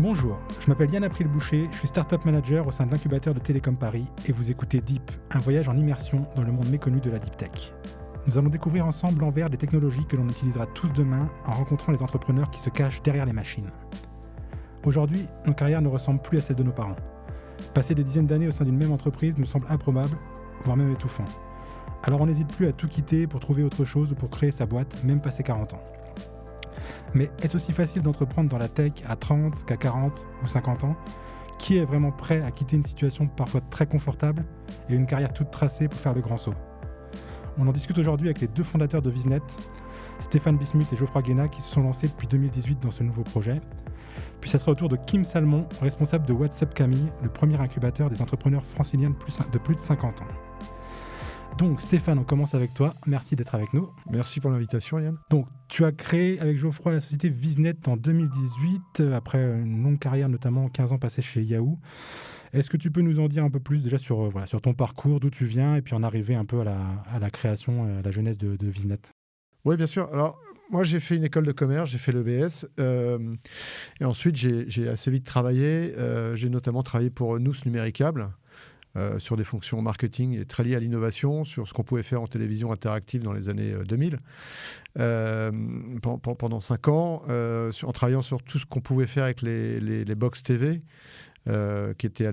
Bonjour, je m'appelle Yann April-Boucher, je suis Startup Manager au sein de l'incubateur de Télécom Paris et vous écoutez Deep, un voyage en immersion dans le monde méconnu de la Deep Tech. Nous allons découvrir ensemble l'envers des technologies que l'on utilisera tous demain en rencontrant les entrepreneurs qui se cachent derrière les machines. Aujourd'hui, nos carrières ne ressemblent plus à celles de nos parents. Passer des dizaines d'années au sein d'une même entreprise nous semble improbable, voire même étouffant. Alors on n'hésite plus à tout quitter pour trouver autre chose ou pour créer sa boîte, même passé 40 ans. Mais est-ce aussi facile d'entreprendre dans la tech à 30 qu'à 40 ou 50 ans ? Qui est vraiment prêt à quitter une situation parfois très confortable et une carrière toute tracée pour faire le grand saut ? On en discute aujourd'hui avec les deux fondateurs de Visnet, Stéphane Bismuth et Geoffroy Guénat, qui se sont lancés depuis 2018 dans ce nouveau projet. Puis ça sera au tour de Kim Salmon, responsable de WhatsApp Camille, le premier incubateur des entrepreneurs franciliens de plus de 50 ans. Donc Stéphane, on commence avec toi. Merci d'être avec nous. Merci pour l'invitation, Yann. Donc tu as créé avec Geoffroy la société Visnet en 2018, après une longue carrière, notamment 15 ans passés chez Yahoo. Est-ce que tu peux nous en dire un peu plus déjà sur ton parcours, d'où tu viens, et puis en arriver un peu à la création, à la genèse de Visnet ? Oui, bien sûr. Alors, moi, j'ai fait une école de commerce, j'ai fait l'EBS. Et ensuite, j'ai assez vite travaillé. J'ai notamment travaillé pour Nous Numéricable, sur des fonctions marketing et très liées à l'innovation, sur ce qu'on pouvait faire en télévision interactive dans les années 2000. Pendant 5 ans, en travaillant sur tout ce qu'on pouvait faire avec les box TV, qui étaient à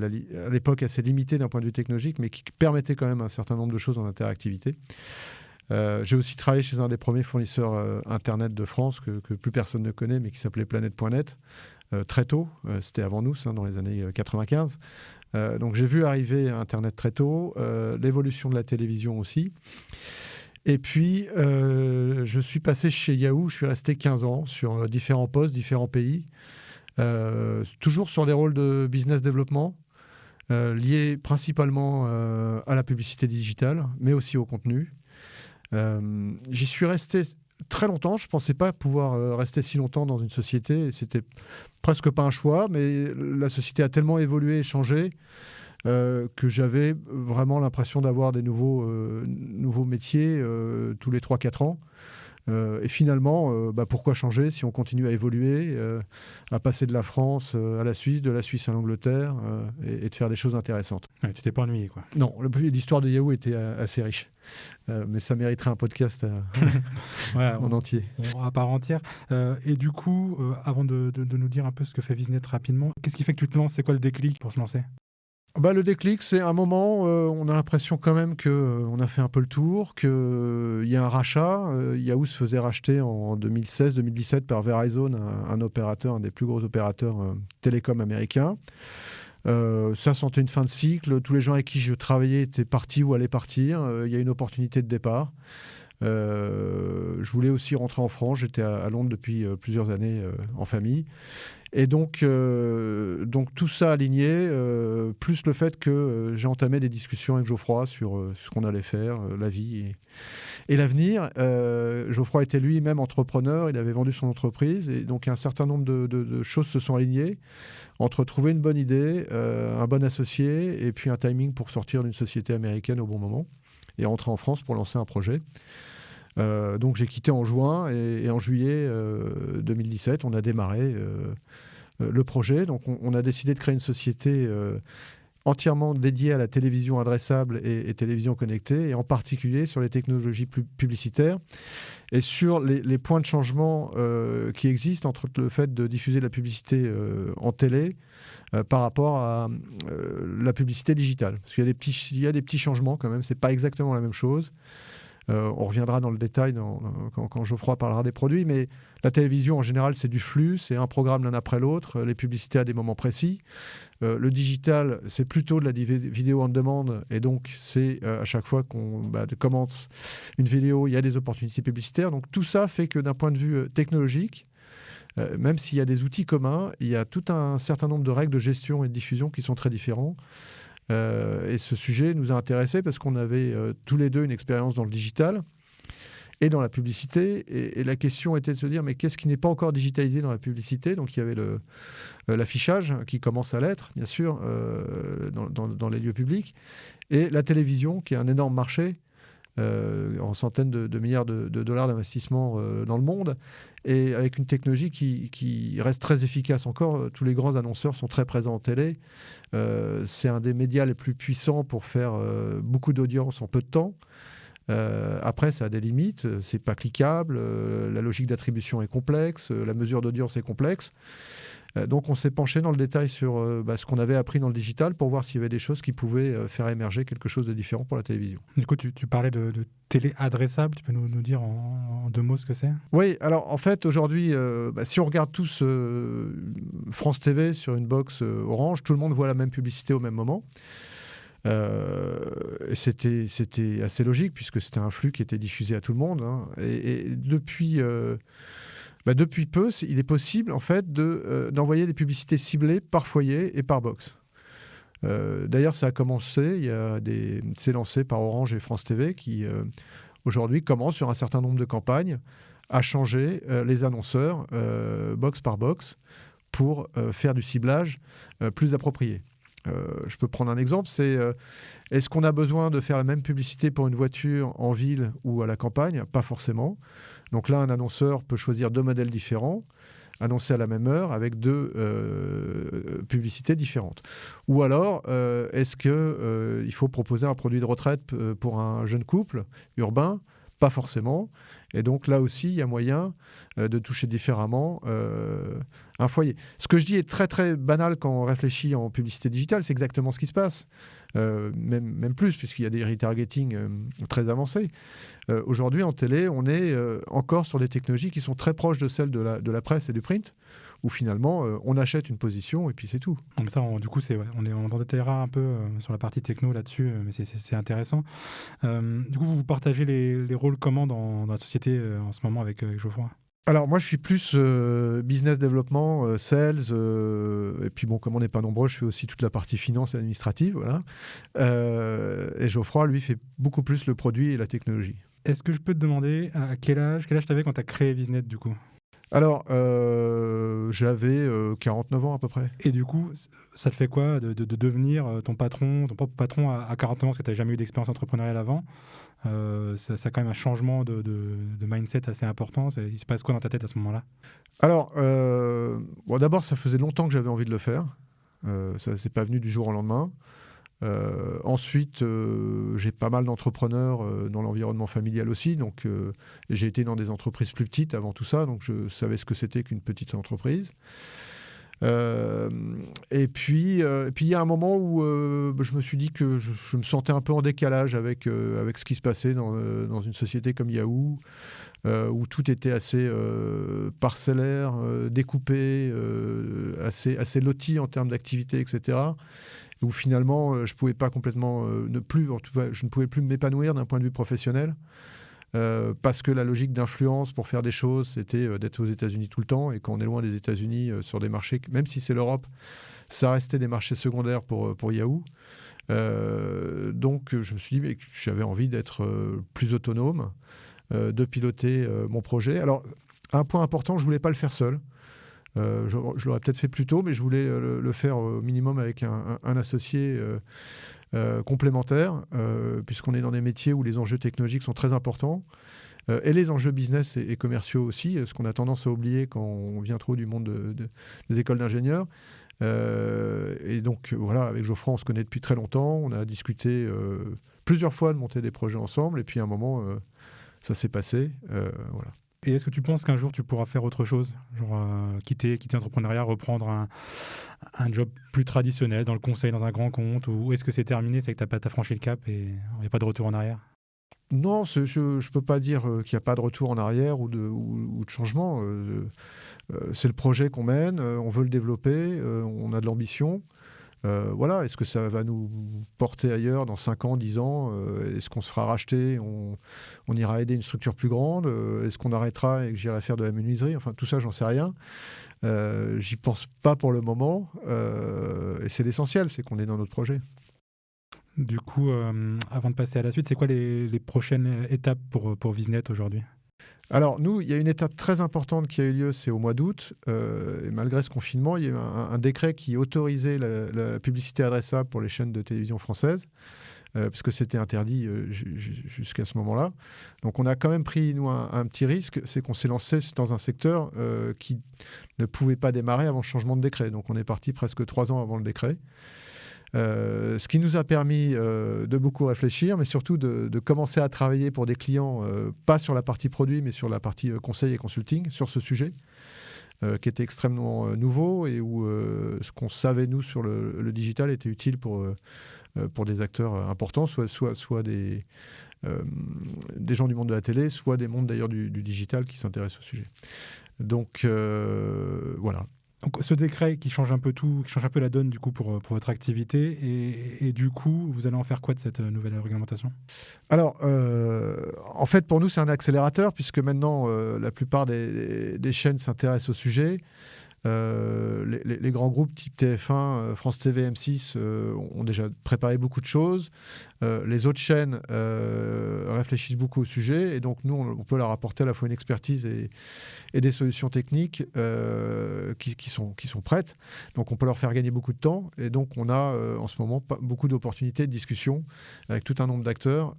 l'époque assez limitées d'un point de vue technologique, mais qui permettaient quand même un certain nombre de choses en interactivité. J'ai aussi travaillé chez un des premiers fournisseurs Internet de France, que plus personne ne connaît, mais qui s'appelait Planète.net, très tôt. C'était avant nous, dans les années 95. Donc j'ai vu arriver Internet très tôt, l'évolution de la télévision aussi. Et puis, je suis passé chez Yahoo, je suis resté 15 ans sur différents postes, différents pays, toujours sur des rôles de business développement, liés principalement à la publicité digitale, mais aussi au contenu. J'y suis resté très longtemps. Je ne pensais pas pouvoir rester si longtemps dans une société. C'était presque pas un choix, mais la société a tellement évolué et changé que j'avais vraiment l'impression d'avoir des nouveaux métiers tous les 3-4 ans. Et finalement, pourquoi changer si on continue à évoluer, à passer de la France à la Suisse, de la Suisse à l'Angleterre, et de faire des choses intéressantes. Ouais, tu t'es pas ennuyé, quoi. Non, l'histoire de Yahoo était assez riche. Mais ça mériterait un podcast en entier. À part entière. Et du coup, avant de nous dire un peu ce que fait Visnet rapidement, qu'est-ce qui fait que tu te lances ? C'est quoi le déclic pour se lancer ? Le déclic, c'est un moment, on a l'impression quand même qu'on a fait un peu le tour, qu'il y a un rachat. Yahoo se faisait racheter en 2016-2017 par Verizon, un opérateur, un des plus gros opérateurs télécom américains. Ça sentait une fin de cycle. Tous les gens avec qui je travaillais étaient partis ou allaient partir. Il y a une opportunité de départ. Je voulais aussi rentrer en France. J'étais à Londres depuis plusieurs années en famille. Et donc tout ça aligné, plus le fait que j'ai entamé des discussions avec Geoffroy sur ce qu'on allait faire, la vie et l'avenir. Geoffroy était lui-même entrepreneur, il avait vendu son entreprise, et donc un certain nombre de choses se sont alignées entre trouver une bonne idée, un bon associé, et puis un timing pour sortir d'une société américaine au bon moment, et rentrer en France pour lancer un projet. Donc j'ai quitté en juin, et en juillet 2017, on a démarré le projet. Donc on a décidé de créer une société entièrement dédiée à la télévision adressable et télévision connectée, et en particulier sur les technologies publicitaires et sur les points de changement qui existent entre le fait de diffuser de la publicité en télé par rapport à la publicité digitale. Parce qu'il y a des petits changements quand même, c'est pas exactement la même chose. On reviendra dans le détail quand Geoffroy parlera des produits, mais la télévision en général c'est du flux, c'est un programme l'un après l'autre, les publicités à des moments précis. Le digital c'est plutôt de la vidéo on demande, et donc c'est à chaque fois qu'on commence une vidéo, il y a des opportunités publicitaires. Donc tout ça fait que d'un point de vue technologique, même s'il y a des outils communs, il y a tout un certain nombre de règles de gestion et de diffusion qui sont très différents. Et ce sujet nous a intéressés parce qu'on avait tous les deux une expérience dans le digital et dans la publicité. Et la question était de se dire, mais qu'est-ce qui n'est pas encore digitalisé dans la publicité ? Donc il y avait l'affichage qui commence à l'être, bien sûr, dans les lieux publics, et la télévision qui est un énorme marché en centaines de milliards de dollars d'investissement dans le monde, et avec une technologie qui reste très efficace encore. Tous les grands annonceurs sont très présents en télé. C'est un des médias les plus puissants pour faire beaucoup d'audience en peu de temps. Après, ça a des limites, c'est pas cliquable, la logique d'attribution est complexe, la mesure d'audience est complexe. Donc on s'est penché dans le détail sur ce qu'on avait appris dans le digital pour voir s'il y avait des choses qui pouvaient faire émerger quelque chose de différent pour la télévision. Du coup, tu parlais de télé adressable, tu peux nous dire en 2 mots ce que c'est? Oui, alors en fait aujourd'hui, si on regarde tous France TV sur une box Orange, tout le monde voit la même publicité au même moment. C'était assez logique puisque c'était un flux qui était diffusé à tout le monde, hein. Et depuis peu, il est possible en fait d'envoyer des publicités ciblées par foyer et par box. D'ailleurs, ça a commencé, c'est lancé par Orange et France TV qui aujourd'hui commencent sur un certain nombre de campagnes à changer les annonceurs box par box pour faire du ciblage plus approprié. Je peux prendre un exemple, c'est est-ce qu'on a besoin de faire la même publicité pour une voiture en ville ou à la campagne? Pas forcément. Donc là, un annonceur peut choisir 2 modèles différents, annoncés à la même heure avec 2 publicités différentes. Ou alors, est-ce qu'il faut proposer un produit de retraite pour un jeune couple urbain? Pas forcément. Et donc là aussi, il y a moyen de toucher différemment un foyer. Ce que je dis est très très banal quand on réfléchit en publicité digitale, c'est exactement ce qui se passe. Même plus, puisqu'il y a des retargeting très avancés. Aujourd'hui, en télé, on est encore sur des technologies qui sont très proches de celles de la presse et du print, où finalement, on achète une position et puis c'est tout. Donc ça, du coup, on en détaillera un peu sur la partie techno là-dessus, mais c'est intéressant. Du coup, vous partagez les rôles comment dans la société en ce moment avec Geoffroy? Alors moi, je suis plus business développement, sales, et puis bon, comme on n'est pas nombreux, je fais aussi toute la partie finance et administrative, voilà. Et Geoffroy, lui, fait beaucoup plus le produit et la technologie. Est-ce que je peux te demander à quel âge tu avais quand tu as créé Visnet, du coup? Alors, j'avais 49 ans à peu près. Et du coup, ça te fait quoi de devenir ton propre patron à 49 ans, parce que tu n'avais jamais eu d'expérience entrepreneuriale avant? Ça a quand même un changement de mindset assez important. Il se passe quoi dans ta tête à ce moment-là? Alors, d'abord, ça faisait longtemps que j'avais envie de le faire. Ça ne s'est pas venu du jour au lendemain. Ensuite, j'ai pas mal d'entrepreneurs dans l'environnement familial aussi. Donc, j'ai été dans des entreprises plus petites avant tout ça. Donc, je savais ce que c'était qu'une petite entreprise. Et puis, il y a un moment où je me suis dit que je me sentais un peu en décalage avec ce qui se passait dans une société comme Yahoo, où tout était assez parcellaire, découpé, assez loti en termes d'activité, etc. Où finalement, je pouvais pas complètement je ne pouvais plus m'épanouir d'un point de vue professionnel. Parce que la logique d'influence pour faire des choses, c'était d'être aux États-Unis tout le temps. Et quand on est loin des États-Unis, sur des marchés, même si c'est l'Europe, ça restait des marchés secondaires pour Yahoo. Donc, je me suis dit que j'avais envie d'être plus autonome, de piloter mon projet. Alors, un point important, je voulais pas le faire seul. Je l'aurais peut-être fait plus tôt, mais je voulais le faire au minimum avec un associé complémentaire, puisqu'on est dans des métiers où les enjeux technologiques sont très importants, et les enjeux business et commerciaux aussi, ce qu'on a tendance à oublier quand on vient trop du monde des écoles d'ingénieurs. Et donc voilà, avec Geoffroy, on se connaît depuis très longtemps, on a discuté plusieurs fois de monter des projets ensemble, et puis à un moment, ça s'est passé. Voilà. Et est-ce que tu penses qu'un jour tu pourras faire autre chose, genre quitter l'entrepreneuriat, reprendre un job plus traditionnel dans le conseil, dans un grand compte, ou est-ce que c'est terminé, c'est que tu as franchi le cap et il n'y a pas de retour en arrière? Non, je ne peux pas dire qu'il n'y a pas de retour en arrière ou de changement. C'est le projet qu'on mène, on veut le développer, on a de l'ambition. Voilà, est-ce que ça va nous porter ailleurs dans 5 ans, 10 ans? Est-ce qu'on se fera racheter? On ira aider une structure plus grande? Est-ce qu'on arrêtera et que j'irai faire de la menuiserie? Enfin, tout ça, j'en sais rien. J'y pense pas pour le moment. Et c'est l'essentiel, c'est qu'on est dans notre projet. Du coup, avant de passer à la suite, c'est quoi les prochaines étapes pour Visnet aujourd'hui? Alors, nous, il y a une étape très importante qui a eu lieu, c'est au mois d'août. Et malgré ce confinement, il y a eu un décret qui autorisait la publicité adressable pour les chaînes de télévision françaises. puisque c'était interdit jusqu'à ce moment-là. Donc on a quand même pris, nous, un petit risque, c'est qu'on s'est lancé dans un secteur qui ne pouvait pas démarrer avant le changement de décret. Donc on est parti presque 3 ans avant le décret. Ce qui nous a permis de beaucoup réfléchir, mais surtout de commencer à travailler pour des clients, pas sur la partie produit, mais sur la partie conseil et consulting, sur ce sujet, qui était extrêmement nouveau et où ce qu'on savait, nous, sur le digital était utile pour des acteurs importants, soit des gens du monde de la télé, soit des mondes d'ailleurs du digital qui s'intéressent au sujet. Donc voilà. Donc ce décret qui change un peu tout, qui change un peu la donne du coup pour votre activité et du coup vous allez en faire quoi de cette nouvelle réglementation ? Alors en fait pour nous c'est un accélérateur puisque maintenant la plupart des chaînes s'intéressent au sujet. Les grands groupes type TF1, France TV, M6 ont déjà préparé beaucoup de choses. Les autres chaînes réfléchissent beaucoup au sujet et donc nous on peut leur apporter à la fois une expertise et des solutions techniques qui sont prêtes. Donc on peut leur faire gagner beaucoup de temps et donc on a en ce moment beaucoup d'opportunités de discussion avec tout un nombre d'acteurs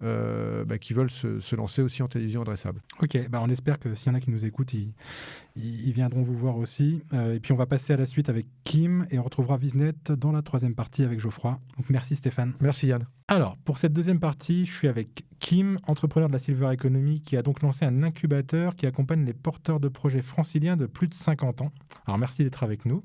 qui veulent se lancer aussi en télévision adressable. Ok, on espère que s'il y en a qui nous écoutent, ils viendront vous voir aussi. Et puis on va passer à la suite avec Kim et on retrouvera Visnet dans la 3e partie avec Geoffroy. Donc merci Stéphane. Merci Yann. Alors pour cette 2e partie, je suis avec Kim, entrepreneur de la Silver Economy, qui a donc lancé un incubateur qui accompagne les porteurs de projets franciliens de plus de 50 ans. Alors merci d'être avec nous.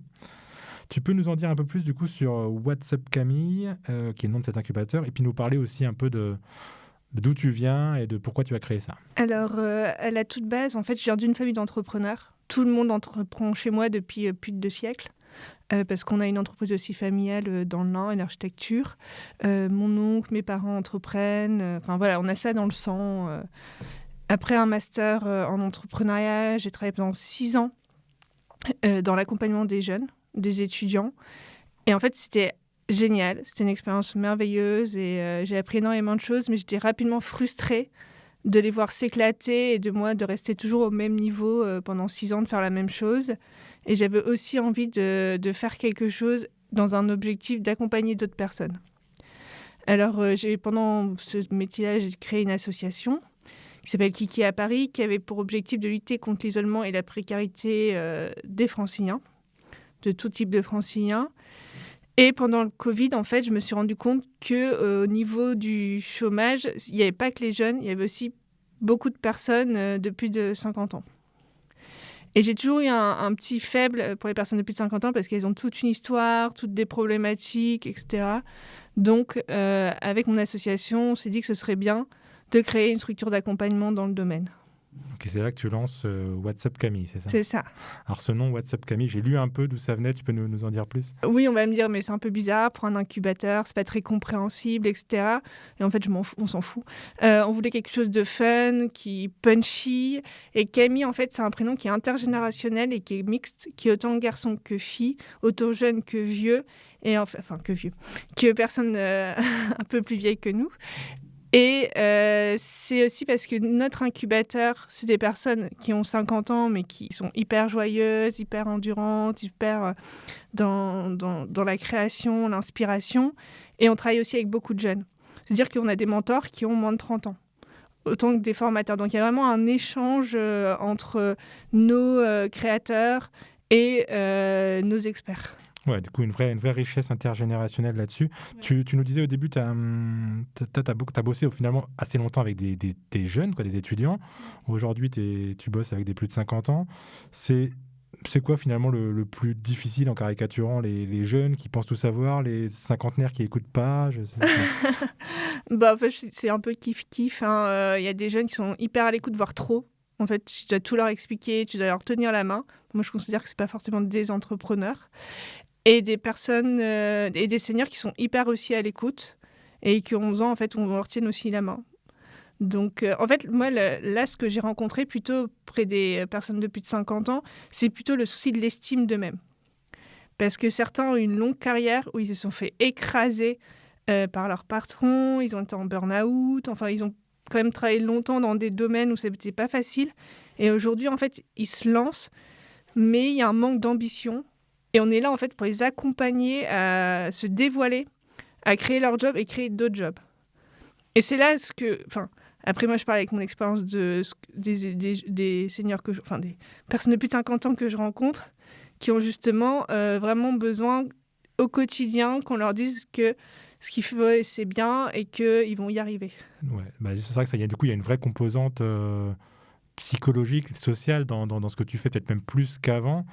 Tu peux nous en dire un peu plus du coup sur What's Up Camille, qui est le nom de cet incubateur, et puis nous parler aussi un peu d'où tu viens et de pourquoi tu as créé ça. Alors, à la toute base, en fait, je viens d'une famille d'entrepreneurs. Tout le monde entreprend chez moi depuis plus de 2 siècles, parce qu'on a une entreprise aussi familiale dans le Nord, en architecture. Mon oncle, mes parents entreprennent. Enfin voilà, on a ça dans le sang. Après un master en entrepreneuriat, j'ai travaillé pendant 6 ans dans l'accompagnement des jeunes, des étudiants. Et en fait, c'était génial. C'était une expérience merveilleuse et j'ai appris énormément de choses, mais j'étais rapidement frustrée de les voir s'éclater et de moi de rester toujours au même niveau pendant 6 ans, de faire la même chose. Et j'avais aussi envie de faire quelque chose dans un objectif d'accompagner d'autres personnes. Alors, pendant ce métier-là, j'ai créé une association qui s'appelle Kiki à Paris, qui avait pour objectif de lutter contre l'isolement et la précarité des franciliens, de tout type de franciliens. Et pendant le Covid, en fait, je me suis rendu compte qu'au niveau du chômage, il n'y avait pas que les jeunes, il y avait aussi beaucoup de personnes de plus de 50 ans. Et j'ai toujours eu un petit faible pour les personnes de plus de 50 ans parce qu'elles ont toute une histoire, toutes des problématiques, etc. Donc, avec mon association, on s'est dit que ce serait bien de créer une structure d'accompagnement dans le domaine. Okay, c'est là que tu lances What's Up Camille, c'est ça ? C'est ça. Alors ce nom What's Up Camille, j'ai lu un peu d'où ça venait, tu peux nous en dire plus ? Oui, on va me dire, mais c'est un peu bizarre pour un incubateur, c'est pas très compréhensible, etc. Et en fait, on s'en fout. On voulait quelque chose de fun, qui punchy. Et Camille, en fait, c'est un prénom qui est intergénérationnel et qui est mixte, qui est autant garçon que fille, autant jeune que vieux, et enfin que vieux, que personne un peu plus vieille que nous. Et c'est aussi parce que notre incubateur, c'est des personnes qui ont 50 ans, mais qui sont hyper joyeuses, hyper endurantes, hyper dans la création, l'inspiration. Et on travaille aussi avec beaucoup de jeunes. C'est-à-dire qu'on a des mentors qui ont moins de 30 ans, autant que des formateurs. Donc il y a vraiment un échange entre nos créateurs et nos experts. Ouais, du coup, une vraie richesse intergénérationnelle là-dessus. Ouais. Tu nous disais au début, tu as bossé finalement assez longtemps avec des jeunes, des étudiants. Aujourd'hui, tu bosses avec des plus de 50 ans. C'est quoi finalement le plus difficile en caricaturant les jeunes qui pensent tout savoir, les cinquantenaires qui n'écoutent pas, je sais pas. En fait, c'est un peu kiff-kiff. Y a des jeunes qui sont hyper à l'écoute, voire trop. En fait, tu dois tout leur expliquer, tu dois leur tenir la main. Moi, je considère que ce n'est pas forcément des entrepreneurs. Et des personnes et des seniors qui sont hyper aussi à l'écoute et qui ont 11 ans, en fait, on leur tient aussi la main. Donc, en fait, moi, là, ce que j'ai rencontré plutôt près des personnes de plus de 50 ans, c'est plutôt le souci de l'estime d'eux-mêmes. Parce que certains ont une longue carrière où ils se sont fait écraser par leur patron, ils ont été en burn-out, enfin, ils ont quand même travaillé longtemps dans des domaines où ça n'était pas facile. Et aujourd'hui, en fait, ils se lancent, mais il y a un manque d'ambition. Et on est là, en fait, pour les accompagner à se dévoiler, à créer leur job et créer d'autres jobs. Et c'est là après moi je parle avec mon expérience des seniors des personnes de plus de 50 ans que je rencontre, qui ont justement vraiment besoin au quotidien qu'on leur dise que ce qu'ils font c'est bien et qu'ils vont y arriver. Ouais, c'est vrai que il y a une vraie composante psychologique, sociale dans ce que tu fais, peut-être même plus qu'avant.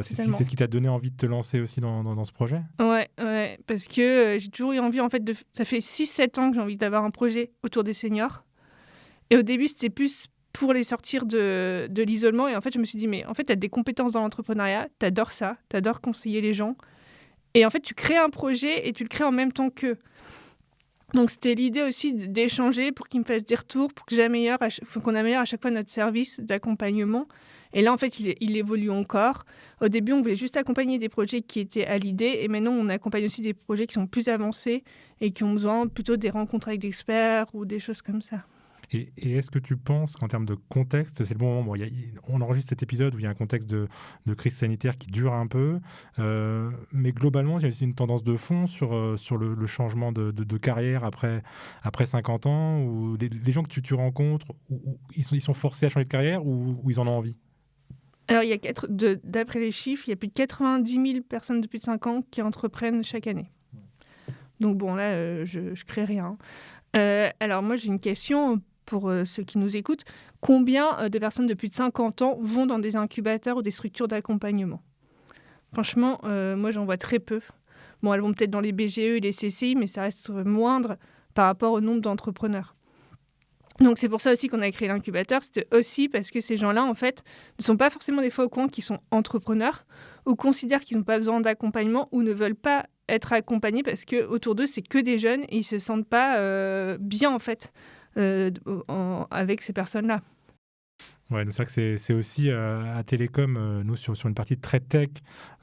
C'est ce qui t'a donné envie de te lancer aussi dans ce projet ? Ouais, parce que j'ai toujours eu envie, en fait, ça fait 6-7 ans que j'ai envie d'avoir un projet autour des seniors. Et au début, c'était plus pour les sortir de l'isolement. Et en fait, je me suis dit, mais en fait, tu as des compétences dans l'entrepreneuriat, tu adores ça, tu adores conseiller les gens. Et en fait, tu crées un projet et tu le crées en même temps qu'eux. Donc, c'était l'idée aussi d'échanger pour qu'ils me fassent des retours, pour que qu'on améliore à chaque fois notre service d'accompagnement. Et là, en fait, il évolue encore. Au début, on voulait juste accompagner des projets qui étaient à l'idée. Et maintenant, on accompagne aussi des projets qui sont plus avancés et qui ont besoin plutôt des rencontres avec des experts ou des choses comme ça. Et est-ce que tu penses qu'en termes de contexte, c'est le bon moment ? On enregistre cet épisode où il y a un contexte de crise sanitaire qui dure un peu, mais globalement, il y a aussi une tendance de fond sur le changement de carrière après 50 ans, où les gens que tu rencontres, ils sont forcés à changer de carrière ou ils en ont envie ? Alors, d'après les chiffres, il y a plus de 90 000 personnes de plus de 5 ans qui entreprennent chaque année. Donc bon, là, je ne crée rien. Alors moi, j'ai une question pour ceux qui nous écoutent. Combien de personnes de plus de 50 ans vont dans des incubateurs ou des structures d'accompagnement ? Franchement, moi, j'en vois très peu. Bon, elles vont peut-être dans les BGE et les CCI, mais ça reste moindre par rapport au nombre d'entrepreneurs. Donc, c'est pour ça aussi qu'on a créé l'incubateur. C'était aussi parce que ces gens-là, en fait, ne sont pas forcément des fois au courant qu'ils sont entrepreneurs ou considèrent qu'ils n'ont pas besoin d'accompagnement ou ne veulent pas être accompagnés parce qu'autour d'eux, c'est que des jeunes et ils ne se sentent pas bien, en fait, avec ces personnes-là. Ouais, c'est vrai que c'est aussi à Télécom, nous, sur une partie très tech,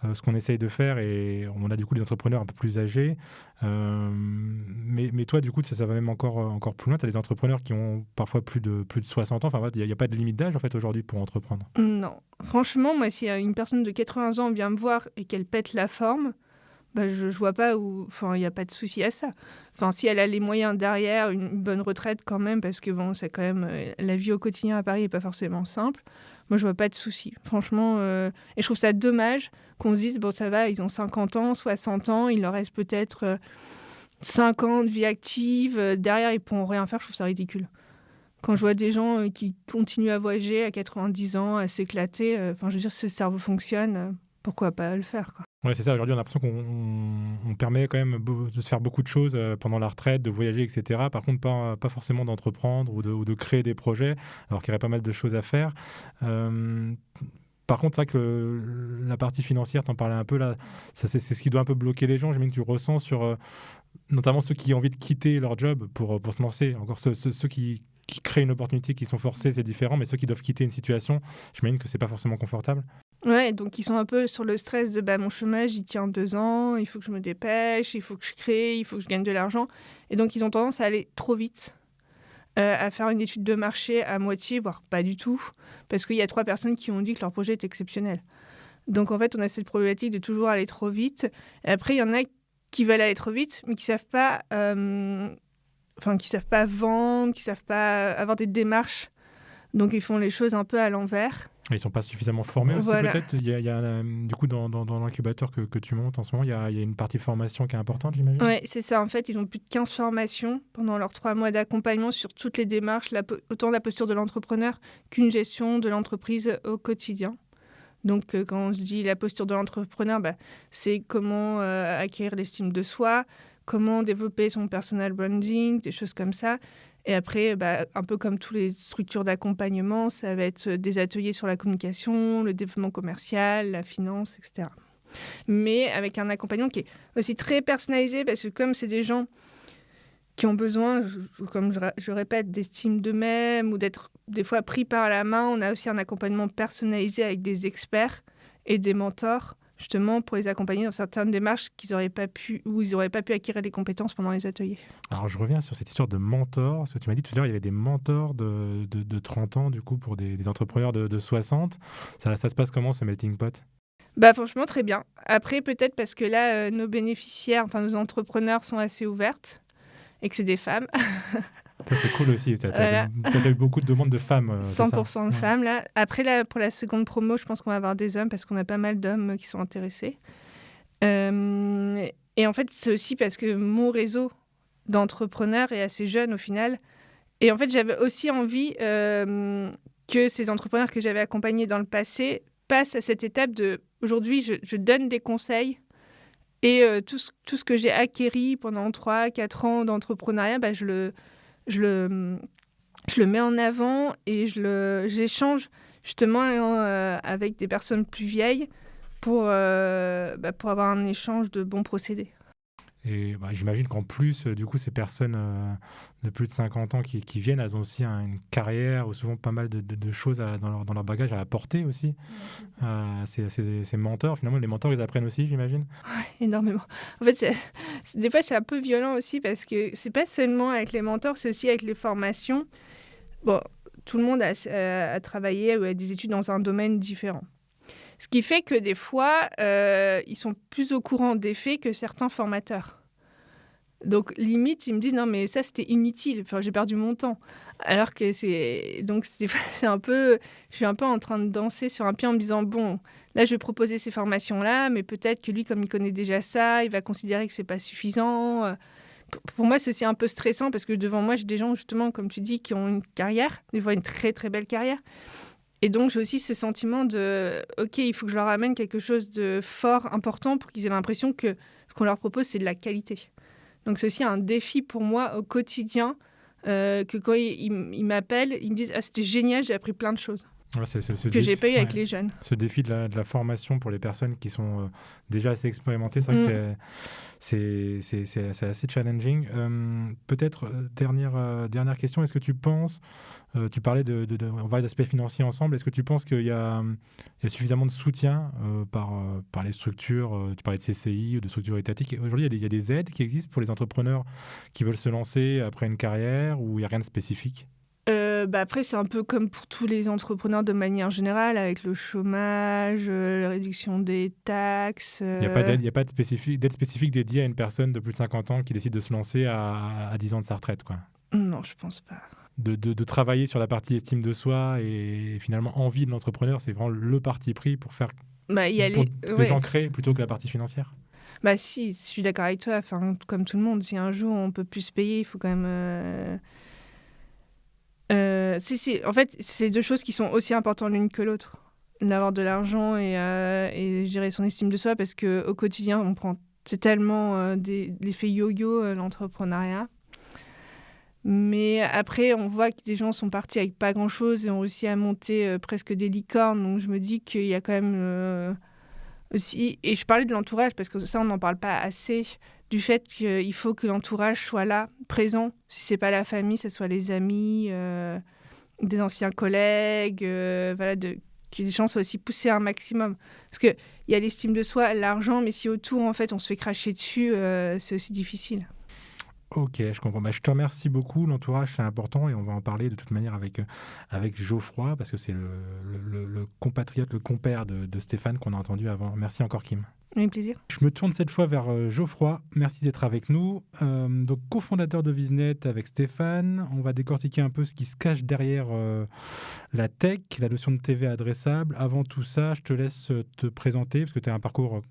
ce qu'on essaye de faire, et on a du coup des entrepreneurs un peu plus âgés. Mais toi, du coup, ça va même encore plus loin. Tu as des entrepreneurs qui ont parfois plus de 60 ans. Enfin, il n'y a pas de limite d'âge, en fait, aujourd'hui, pour entreprendre. Non. Franchement, moi, si une personne de 80 ans vient me voir et qu'elle pète la forme, je vois pas où... Enfin, il n'y a pas de souci à ça. Enfin, si elle a les moyens derrière, une bonne retraite quand même, parce que bon, c'est quand même... la vie au quotidien à Paris n'est pas forcément simple. Moi, je vois pas de souci. Franchement, et je trouve ça dommage qu'on se dise, bon, ça va, ils ont 50 ans, 60 ans, il leur reste peut-être 5 ans de vie active. Derrière, ils pourront rien faire, je trouve ça ridicule. Quand je vois des gens qui continuent à voyager à 90 ans, à s'éclater, je veux dire, si le cerveau fonctionne, pourquoi pas le faire, quoi. Ouais, c'est ça. Aujourd'hui, on a l'impression qu'on permet quand même de se faire beaucoup de choses pendant la retraite, de voyager, etc. Par contre, pas forcément d'entreprendre ou de créer des projets, alors qu'il y aurait pas mal de choses à faire. Par contre, c'est vrai que la partie financière, tu en parlais un peu là, c'est ce qui doit un peu bloquer les gens. J'imagine que tu ressens sur notamment ceux qui ont envie de quitter leur job pour se lancer. Encore ceux qui créent une opportunité, qui sont forcés, c'est différent, mais ceux qui doivent quitter une situation, j'imagine que c'est pas forcément confortable. Ouais, donc ils sont un peu sur le stress de mon chômage, il tient 2 ans, il faut que je me dépêche, il faut que je crée, il faut que je gagne de l'argent. Et donc ils ont tendance à aller trop vite, à faire une étude de marché à moitié, voire pas du tout, parce qu'il y a 3 personnes qui ont dit que leur projet est exceptionnel. Donc en fait, on a cette problématique de toujours aller trop vite. Et après, il y en a qui veulent aller trop vite, mais qui savent pas vendre, qui savent pas avoir des démarches. Donc ils font les choses un peu à l'envers. Ils ne sont pas suffisamment formés aussi, voilà. Peut-être. Il y a du coup, dans l'incubateur que tu montes en ce moment, il y a une partie formation qui est importante, j'imagine. Oui, c'est ça. En fait, ils ont plus de 15 formations pendant leurs 3 mois d'accompagnement sur toutes les démarches, autant la posture de l'entrepreneur qu'une gestion de l'entreprise au quotidien. Donc, quand je dis la posture de l'entrepreneur, c'est comment acquérir l'estime de soi, comment développer son personal branding, des choses comme ça. Et après, un peu comme toutes les structures d'accompagnement, ça va être des ateliers sur la communication, le développement commercial, la finance, etc. Mais avec un accompagnement qui est aussi très personnalisé, parce que comme c'est des gens qui ont besoin, comme je répète, d'estime d'eux-mêmes ou d'être des fois pris par la main, on a aussi un accompagnement personnalisé avec des experts et des mentors, justement pour les accompagner dans certaines démarches où ils n'auraient pas pu acquérir des compétences pendant les ateliers. Alors je reviens sur cette histoire de mentors, parce que tu m'as dit tout à l'heure il y avait des mentors de 30 ans du coup pour des entrepreneurs de 60. Ça se passe comment ce melting pot ? Franchement très bien. Après peut-être parce que là nos bénéficiaires, nos entrepreneurs sont assez ouvertes et que c'est des femmes. Ça, c'est cool aussi. Tu Voilà. as eu beaucoup de demandes de femmes. c'est 100% de ça? femmes. Là. Après, là, pour la seconde promo, je pense qu'on va avoir des hommes parce qu'on a pas mal d'hommes qui sont intéressés. Et en fait, c'est aussi parce que mon réseau d'entrepreneurs est assez jeune au final. Et en fait, j'avais aussi envie que ces entrepreneurs que j'avais accompagnés dans le passé passent à cette étape de... Aujourd'hui, je donne des conseils et tout ce que j'ai acquéri pendant 3-4 ans d'entrepreneuriat, je le mets en avant et j'échange justement avec des personnes plus vieilles pour avoir un échange de bons procédés. Et j'imagine qu'en plus, du coup, ces personnes de plus de 50 ans qui viennent, elles ont aussi une carrière ou souvent pas mal de choses dans leur bagage à apporter aussi. Ces mentors, finalement, les mentors, ils apprennent aussi, j'imagine. Ouais, énormément. En fait, des fois, c'est un peu violent aussi parce que c'est pas seulement avec les mentors, c'est aussi avec les formations. Bon, tout le monde a travaillé ou a des études dans un domaine différent. Ce qui fait que des fois, ils sont plus au courant des faits que certains formateurs. Donc, limite, ils me disent « Non, mais ça, c'était inutile. Enfin, j'ai perdu mon temps. » Alors que c'est... Donc, c'est un peu... Je suis un peu en train de danser sur un pied en me disant « Bon, là, je vais proposer ces formations-là, mais peut-être que lui, comme il connaît déjà ça, il va considérer que c'est pas suffisant. » Pour moi, c'est aussi un peu stressant parce que devant moi, j'ai des gens, justement, comme tu dis, qui ont une carrière, des fois une très, très belle carrière. Et donc, j'ai aussi ce sentiment de « Ok, il faut que je leur amène quelque chose de fort, important, pour qu'ils aient l'impression que ce qu'on leur propose, c'est de la qualité. » Donc, c'est aussi un défi pour moi au quotidien que quand ils m'appellent, ils me disent « Ah, c'était génial, j'ai appris plein de choses. » Ouais, Que j'ai pas eu avec les jeunes. Ce défi de la formation pour les personnes qui sont déjà assez expérimentées, c'est vrai que c'est assez challenging. Peut-être, dernière question, est-ce que tu penses, tu parlais on va d'aspect financier ensemble, est-ce que tu penses qu'il y a suffisamment de soutien par les structures, tu parlais de CCI ou de structures étatiques, aujourd'hui il y a des aides qui existent pour les entrepreneurs qui veulent se lancer après une carrière ou il n'y a rien de spécifique? Après, c'est un peu comme pour tous les entrepreneurs de manière générale, avec le chômage, la réduction des taxes. Il n'y a pas d'aide spécifique dédiée à une personne de plus de 50 ans qui décide de se lancer à 10 ans de sa retraite, quoi. Non, je pense pas. De travailler sur la partie estime de soi et finalement envie de l'entrepreneur, c'est vraiment le parti pris pour faire les gens créent plutôt que la partie financière. Bah si, je suis d'accord avec toi. Enfin, comme tout le monde, si un jour on peut plus se payer, il faut quand même... Si. En fait, c'est deux choses qui sont aussi importantes l'une que l'autre. D'avoir de l'argent et gérer son estime de soi, parce qu'au quotidien, c'est tellement l'effet yo-yo, l'entrepreneuriat. Mais après, on voit que des gens sont partis avec pas grand-chose et ont réussi à monter presque des licornes. Donc je me dis qu'il y a quand même aussi... Et je parlais de l'entourage, parce que ça, on n'en parle pas assez, du fait qu'il faut que l'entourage soit là, présent. Si c'est pas la famille, ce soit les amis, des anciens collègues, que les gens soient aussi poussés un maximum. Parce qu'il y a l'estime de soi, l'argent, mais si autour, en fait, on se fait cracher dessus, c'est aussi difficile. Ok, je comprends. Je te remercie beaucoup. L'entourage, c'est important et on va en parler de toute manière avec Geoffroy, parce que c'est le compatriote, le compère de Stéphane qu'on a entendu avant. Merci encore, Kim. Avec plaisir. Je me tourne cette fois vers Geoffroy. Merci d'être avec nous. Donc, cofondateur de Visnet avec Stéphane. On va décortiquer un peu ce qui se cache derrière la tech, la notion de TV adressable. Avant tout ça, je te laisse te présenter, parce que tu as un parcours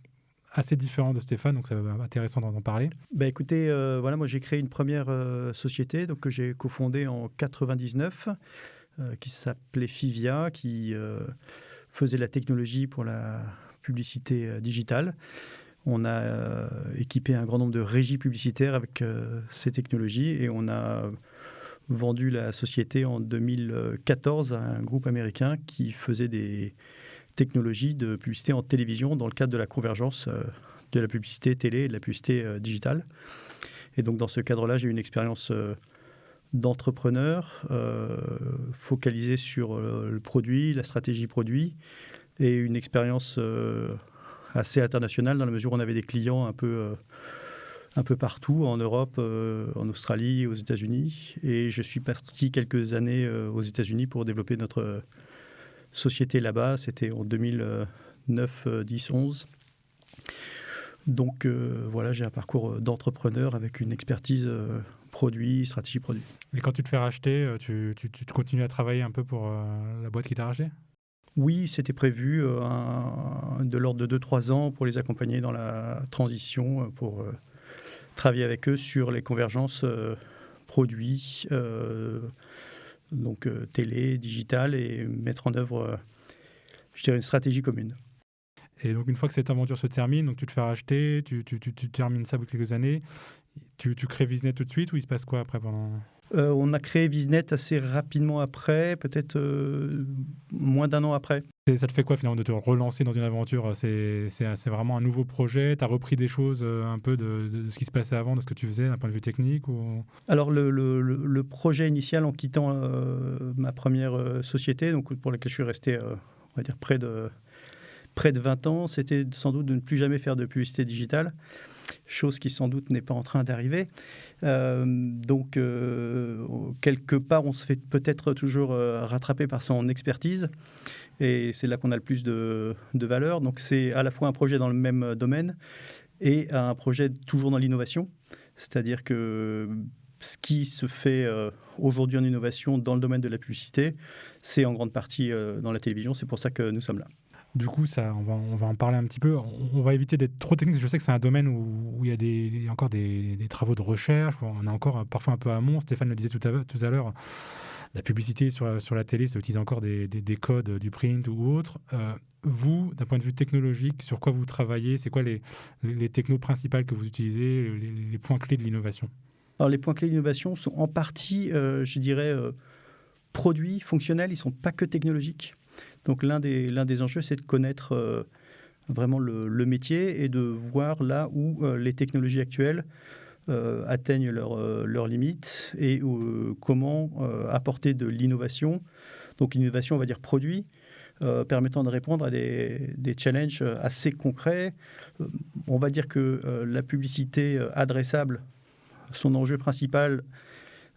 assez différent de Stéphane, donc ça va être intéressant d'en parler. Écoutez, moi j'ai créé une première société donc, que j'ai cofondée en 99, qui s'appelait Fivia, qui faisait la technologie pour la publicité digitale. On a équipé un grand nombre de régies publicitaires avec ces technologies et on a vendu la société en 2014 à un groupe américain qui faisait des technologies de publicité en télévision dans le cadre de la convergence de la publicité télé et de la publicité digitale. Et donc dans ce cadre-là, j'ai eu une expérience d'entrepreneur focalisée sur le produit, la stratégie produit, et une expérience assez internationale dans la mesure où on avait des clients un peu partout, en Europe, en Australie, aux États-Unis. Et je suis parti quelques années aux États-Unis pour développer notre société là-bas. C'était en 2009, 10, 11. Donc voilà, j'ai un parcours d'entrepreneur avec une expertise produit, stratégie produit. Et quand tu te fais racheter, tu continues à travailler un peu pour la boîte qui t'a racheté ? Oui, c'était prévu de l'ordre de 2-3 ans pour les accompagner dans la transition, pour travailler avec eux sur les convergences produits, donc télé, digital, et mettre en œuvre, je dirais, une stratégie commune. Et donc, une fois que cette aventure se termine, donc tu te fais racheter, tu termines ça au bout de quelques années, tu crées Visnet tout de suite ou il se passe quoi après pendant... On a créé Visnet assez rapidement après, peut-être moins d'un an après. Ça te fait quoi finalement de te relancer dans une aventure ? C'est vraiment un nouveau projet ? Tu as repris des choses un peu de ce qui se passait avant, de ce que tu faisais d'un point de vue technique ou... Alors le projet initial en quittant ma première société, donc pour laquelle je suis resté on va dire près de 20 ans, c'était sans doute de ne plus jamais faire de publicité digitale, chose qui sans doute n'est pas en train d'arriver. Donc quelque part on se fait peut-être toujours rattraper par son expertise, et c'est là qu'on a le plus de valeur. Donc c'est à la fois un projet dans le même domaine et un projet toujours dans l'innovation, c'est-à-dire que ce qui se fait aujourd'hui en innovation dans le domaine de la publicité, c'est en grande partie dans la télévision. C'est pour ça que nous sommes là. Du coup, ça, on va en parler un petit peu. On va éviter d'être trop technique. Je sais que c'est un domaine où il y a encore des travaux de recherche. On est encore parfois un peu amont. Stéphane le disait tout à l'heure. La publicité sur la télé, ça utilise encore des codes du print ou autre. Vous, d'un point de vue technologique, sur quoi vous travaillez ? C'est quoi les technos principales que vous utilisez, les points clés de l'innovation ? Alors, les points clés de l'innovation sont en partie, je dirais, produits, fonctionnels. Ils ne sont pas que technologiques. Donc, l'un des enjeux, c'est de connaître vraiment le métier et de voir là où les technologies actuelles atteignent leurs limites et comment apporter de l'innovation. Donc, l'innovation, on va dire produit, permettant de répondre à des challenges assez concrets. On va dire que la publicité adressable, son enjeu principal,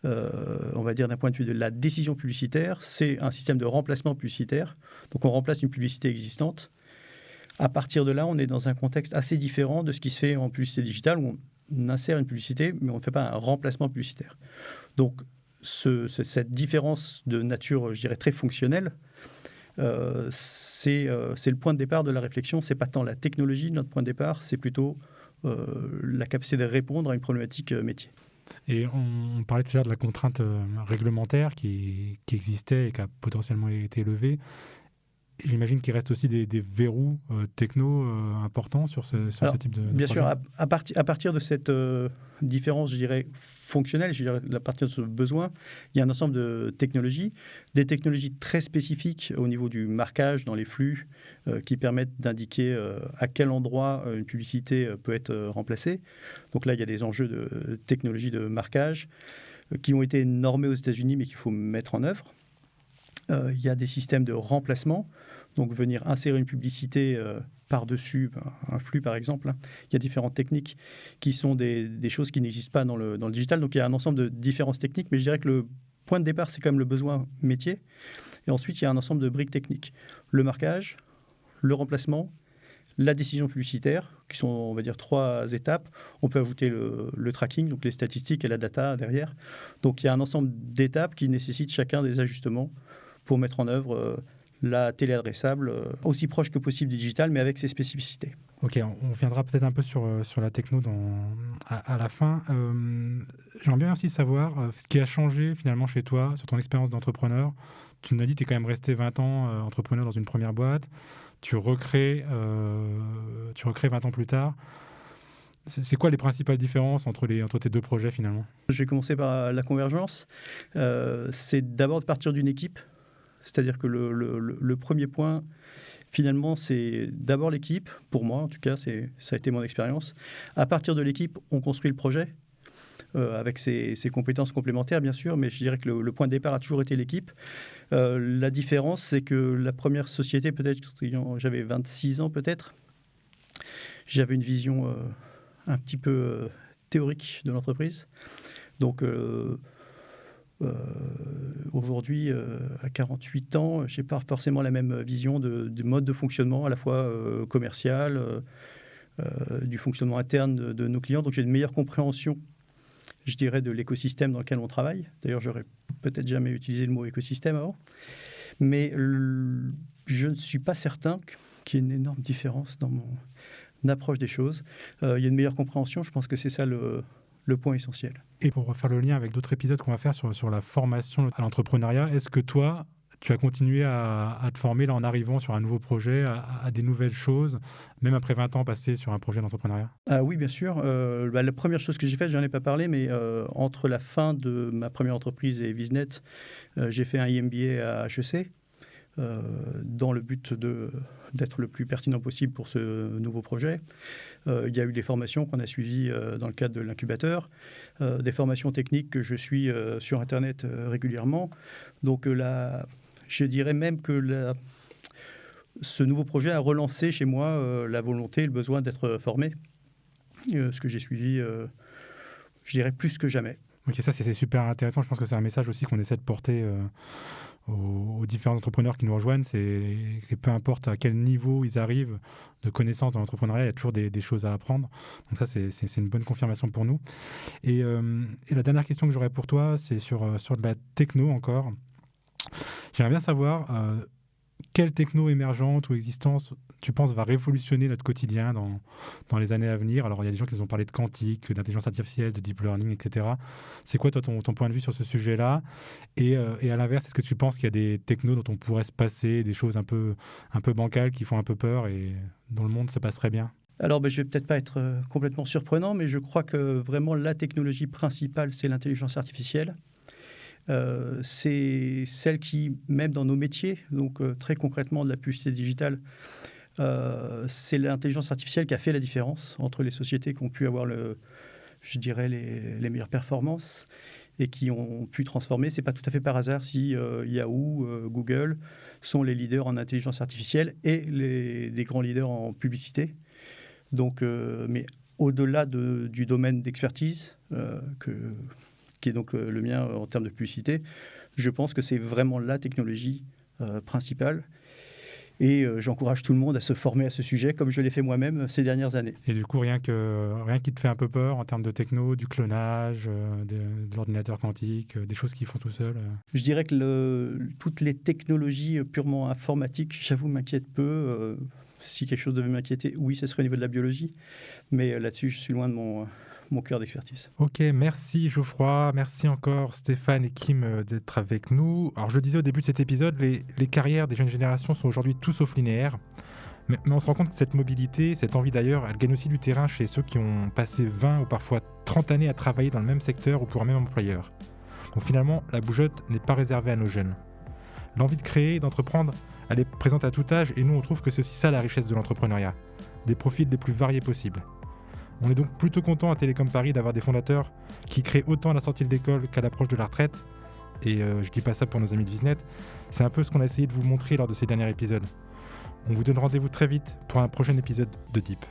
on va dire d'un point de vue de la décision publicitaire, c'est un système de remplacement publicitaire. Donc on remplace une publicité existante. À partir de là, on est dans un contexte assez différent de ce qui se fait en publicité digitale, où on insère une publicité, mais on ne fait pas un remplacement publicitaire. Donc cette différence de nature, je dirais, très fonctionnelle, c'est le point de départ de la réflexion. Ce n'est pas tant la technologie, notre point de départ, c'est plutôt la capacité de répondre à une problématique métier. Et on parlait tout à l'heure de la contrainte réglementaire qui existait et qui a potentiellement été levée. J'imagine qu'il reste aussi des verrous techno importants sur ce type de bien projet. sûr, à partir de cette différence, je dirais, fonctionnelle, je dirais, à partir de ce besoin, il y a un ensemble de technologies, des technologies très spécifiques au niveau du marquage dans les flux qui permettent d'indiquer à quel endroit une publicité peut être remplacée. Donc là, il y a des enjeux de technologie de marquage qui ont été normés aux États-Unis, mais qu'il faut mettre en œuvre. Il y a des systèmes de remplacement, donc venir insérer une publicité par-dessus un flux, par exemple. Il y a différentes techniques qui sont des choses qui n'existent pas dans le digital. Donc il y a un ensemble de différences techniques, mais je dirais que le point de départ, c'est quand même le besoin métier. Et ensuite, il y a un ensemble de briques techniques. Le marquage, le remplacement, la décision publicitaire, qui sont, on va dire, 3 étapes. On peut ajouter le tracking, donc les statistiques et la data derrière. Donc il y a un ensemble d'étapes qui nécessitent chacun des ajustements pour mettre en œuvre la télé adressable aussi proche que possible du digital, mais avec ses spécificités. Ok, on viendra peut-être un peu sur la techno à la fin. J'aimerais bien aussi savoir ce qui a changé finalement chez toi, sur ton expérience d'entrepreneur. Tu nous as dit que tu es quand même resté 20 ans entrepreneur dans une première boîte. Tu recrées 20 ans plus tard. C'est quoi les principales différences entre tes deux projets finalement ? Je vais commencer par la convergence. C'est d'abord de partir d'une équipe. C'est-à-dire que le premier point, finalement, c'est d'abord l'équipe. Pour moi, en tout cas, ça a été mon expérience. À partir de l'équipe, on construit le projet avec ses compétences complémentaires, bien sûr, mais je dirais que le point de départ a toujours été l'équipe. La différence, c'est que la première société, peut-être, j'avais 26 ans peut-être, j'avais une vision un petit peu théorique de l'entreprise. Donc, aujourd'hui, à 48 ans, je n'ai pas forcément la même vision du mode de fonctionnement, à la fois commercial, du fonctionnement interne de nos clients. Donc j'ai une meilleure compréhension je dirais, de l'écosystème dans lequel on travaille. D'ailleurs, j'aurais peut-être jamais utilisé le mot écosystème avant. Mais je ne suis pas certain qu'il y ait une énorme différence dans mon approche des choses. Il y a une meilleure compréhension, je pense que c'est ça le point essentiel. Et pour faire le lien avec d'autres épisodes qu'on va faire sur la formation à l'entrepreneuriat, est-ce que toi, tu as continué à te former là, en arrivant sur un nouveau projet, à des nouvelles choses, même après 20 ans passés sur un projet d'entrepreneuriat? Oui, bien sûr. La première chose que j'ai faite, j'en ai pas parlé, mais entre la fin de ma première entreprise et Visnet, j'ai fait un MBA à HEC, dans le but d'être le plus pertinent possible pour ce nouveau projet. Il y a eu des formations qu'on a suivies dans le cadre de l'incubateur, des formations techniques que je suis sur Internet régulièrement. Donc je dirais même que ce nouveau projet a relancé chez moi la volonté et le besoin d'être formé, ce que j'ai suivi, je dirais, plus que jamais. Ok, ça c'est super intéressant. Je pense que c'est un message aussi qu'on essaie de porter aux différents entrepreneurs qui nous rejoignent. C'est peu importe à quel niveau ils arrivent de connaissance dans l'entrepreneuriat, il y a toujours des choses à apprendre. Donc ça, c'est une bonne confirmation pour nous. Et la dernière question que j'aurais pour toi, c'est sur de la techno encore. J'aimerais bien savoir quelle techno émergente ou existence tu penses va révolutionner notre quotidien dans les années à venir. Alors, il y a des gens qui nous ont parlé de quantique, d'intelligence artificielle, de deep learning, etc. C'est quoi, toi, ton point de vue sur ce sujet-là? Et à l'inverse, est-ce que tu penses qu'il y a des technos dont on pourrait se passer, des choses un peu bancales qui font un peu peur et dont le monde se passerait bien? Alors, je ne vais peut-être pas être complètement surprenant, mais je crois que vraiment la technologie principale, c'est l'intelligence artificielle. C'est celle qui, même dans nos métiers, donc très concrètement de la publicité digitale, c'est l'intelligence artificielle qui a fait la différence entre les sociétés qui ont pu avoir je dirais les meilleures performances et qui ont pu transformer. C'est pas tout à fait par hasard si Yahoo, Google sont les leaders en intelligence artificielle et des grands leaders en publicité. Donc, mais au-delà du domaine d'expertise qui est donc le mien en termes de publicité, je pense que c'est vraiment la technologie principale. Et j'encourage tout le monde à se former à ce sujet, comme je l'ai fait moi-même ces dernières années. Et du coup, rien qui te fait un peu peur en termes de techno, du clonage, de l'ordinateur quantique, des choses qui font tout seul? Je dirais que toutes les technologies purement informatiques, j'avoue, m'inquiètent peu. Si quelque chose devait m'inquiéter, oui, ce serait au niveau de la biologie. Mais là-dessus, je suis loin de mon cœur d'expertise. Ok, merci Geoffroy, merci encore Stéphane et Kim d'être avec nous. Alors je le disais au début de cet épisode, les carrières des jeunes générations sont aujourd'hui tout sauf linéaires, mais on se rend compte que cette mobilité, cette envie d'ailleurs, elle gagne aussi du terrain chez ceux qui ont passé 20 ou parfois 30 années à travailler dans le même secteur ou pour un même employeur. Donc finalement, la bougeotte n'est pas réservée à nos jeunes. L'envie de créer, d'entreprendre, elle est présente à tout âge et nous on trouve que c'est aussi ça la richesse de l'entrepreneuriat, des profils les plus variés possibles. On est donc plutôt content à Télécom Paris d'avoir des fondateurs qui créent autant à la sortie de l'école qu'à l'approche de la retraite. Et je dis pas ça pour nos amis de Visnet, c'est un peu ce qu'on a essayé de vous montrer lors de ces derniers épisodes. On vous donne rendez-vous très vite pour un prochain épisode de Deep.